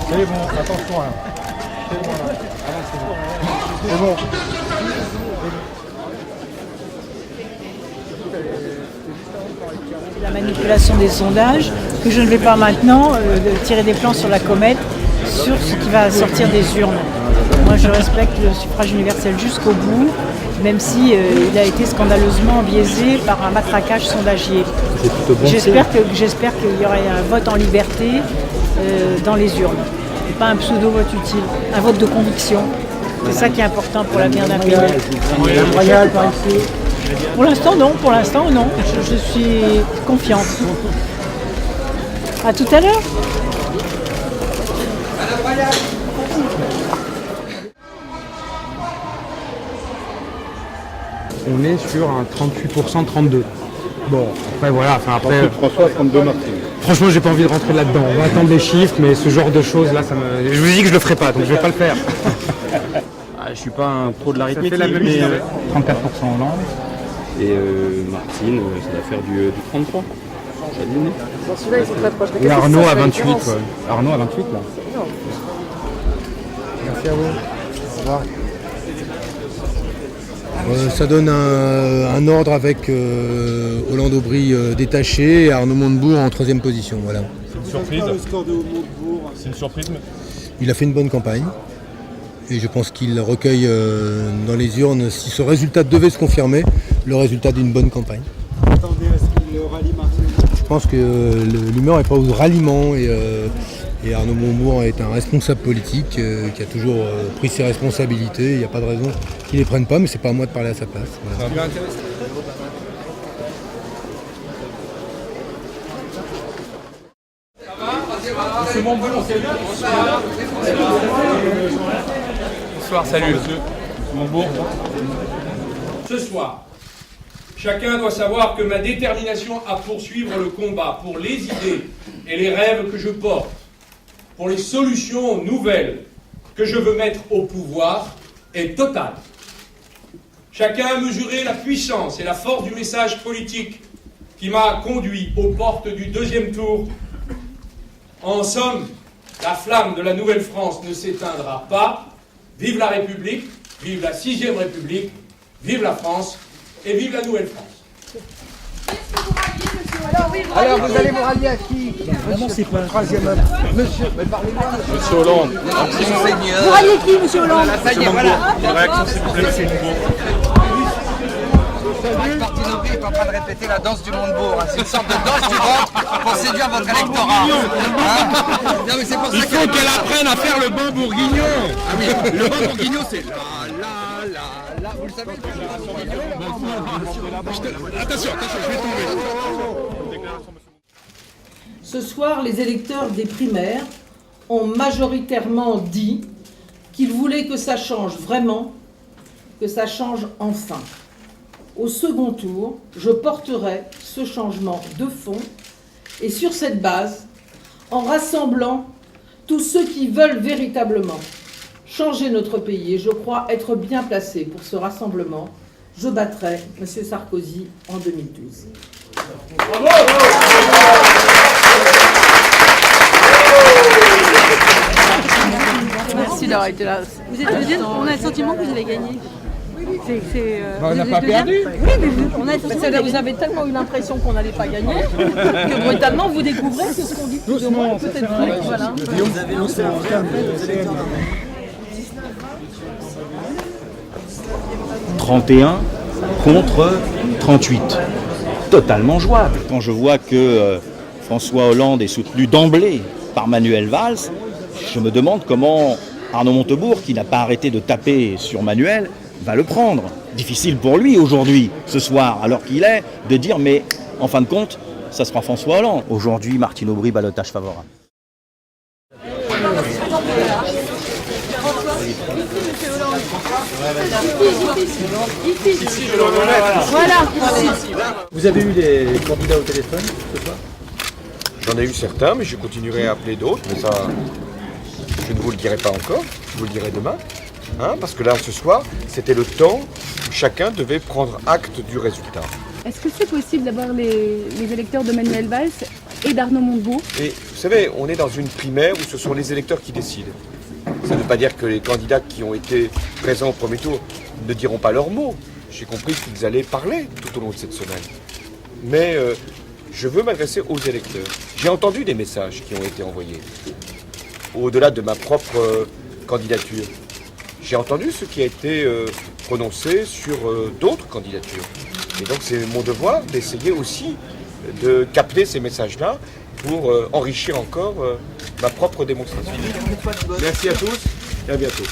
C'est bon, attention là. C'est bon là. Avancez. C'est bon. La manipulation des sondages, que je ne vais pas maintenant tirer des plans sur la comète, sur ce qui va sortir des urnes. Moi je respecte le suffrage universel jusqu'au bout, même si il a été scandaleusement biaisé par un matraquage sondagier. J'espère qu'il y aurait un vote en liberté dans les urnes, et pas un pseudo-vote utile, un vote de conviction. C'est ça qui est important pour l'avenir d'un pays. Pour l'instant non, je suis confiante. À tout à l'heure. On est sur un 38%, 32%. Bon, après voilà, après... François, 32 Martine. Franchement, j'ai pas envie de rentrer là-dedans. On va attendre les chiffres, mais ce genre de choses là, je vous dis que je le ferai pas, donc je vais pas le faire. Je suis pas un pro de l'arithmétique, Ça fait la même mais 34% Hollande. et Martine, ça doit faire du 33. Celui-là, ils sont très proches. Et Arnaud à 28, ouais. Arnaud à 28 là. Merci à vous. Au revoir. Ça donne un ordre avec Hollande-Aubry détaché et Arnaud Montebourg en troisième position. Voilà. C'est une surprise. C'est une surprise. Il a fait une bonne campagne et je pense qu'il recueille dans les urnes, si ce résultat devait se confirmer, le résultat d'une bonne campagne. Attendez, est-ce qu'il rallie Martine? Je pense que l'humeur n'est pas au ralliement et Arnaud Montebourg est un responsable politique qui a toujours pris ses responsabilités. Il n'y a pas de raison qu'il ne les prenne pas, mais c'est pas à moi de parler à sa place. Voilà. Bonsoir, salut. Ce soir, chacun doit savoir que ma détermination à poursuivre le combat pour les idées et les rêves que je porte, pour les solutions nouvelles que je veux mettre au pouvoir, est totale. Chacun a mesuré la puissance et la force du message politique qui m'a conduit aux portes du deuxième tour. En somme, la flamme de la Nouvelle-France ne s'éteindra pas. Vive la République, vive la 6e République, vive la France et vive la Nouvelle-France. Alors, vous allez vous rallier à qui? C'est pas le troisième homme. Monsieur, mais parlez-moi. Monsieur Hollande. Vous ralliez qui, monsieur Hollande? Ça y est, voilà. Une réaction, s'il vous plaît, monsieur Montebourg. Martine Aubry est en train de répéter la danse du Montebourg. C'est une sorte de danse du ventre pour séduire votre électorat. Non, mais c'est pour ça Il faut qu'elle apprenne à faire le bon bourguignon. Ah oui, le bon bourguignon, c'est la. Vous le savez, Attention, je vais tomber. Ce soir, les électeurs des primaires ont majoritairement dit qu'ils voulaient que ça change vraiment, que ça change enfin. Au second tour, je porterai ce changement de fond et sur cette base, en rassemblant tous ceux qui veulent véritablement changer notre pays, et je crois être bien placé pour ce rassemblement, je battrai M. Sarkozy en 2012. Bravo. Merci d'avoir été là. Vous êtes deuxième, on a le sentiment que vous avez gagné. On n'a pas perdu. Oui, mais on a le sentiment que vous avez tellement eu l'impression qu'on n'allait pas gagner que brutalement vous découvrez que ce qu'on dit plus ou moins peut-être vrai. Voilà. Vous avez lancé un regard. 31 contre 38. Totalement jouable. Quand je vois que François Hollande est soutenu d'emblée par Manuel Valls, je me demande comment Arnaud Montebourg, qui n'a pas arrêté de taper sur Manuel, va le prendre. Difficile pour lui aujourd'hui, ce soir, alors qu'il est, de dire mais en fin de compte, ça sera François Hollande. Aujourd'hui, Martine Aubry, ballottage favorable. Voilà. Vous avez eu les candidats au téléphone ce soir? J'en ai eu certains, mais je continuerai à appeler d'autres, mais ça, je ne vous le dirai pas encore, je vous le dirai demain. Hein, parce que là, ce soir, c'était le temps où chacun devait prendre acte du résultat. Est-ce que c'est possible d'avoir les électeurs de Manuel Valls et d'Arnaud Montebourg? Et savez, on est dans une primaire où ce sont les électeurs qui décident. Ça ne veut pas dire que les candidats qui ont été présents au premier tour ne diront pas leurs mots. J'ai compris qu'ils allaient parler tout au long de cette semaine. Mais je veux m'adresser aux électeurs. J'ai entendu des messages qui ont été envoyés, au-delà de ma propre candidature. J'ai entendu ce qui a été prononcé sur d'autres candidatures. Et donc c'est mon devoir d'essayer aussi de capter ces messages-là pour enrichir encore ma propre démonstration. Merci à tous et à bientôt.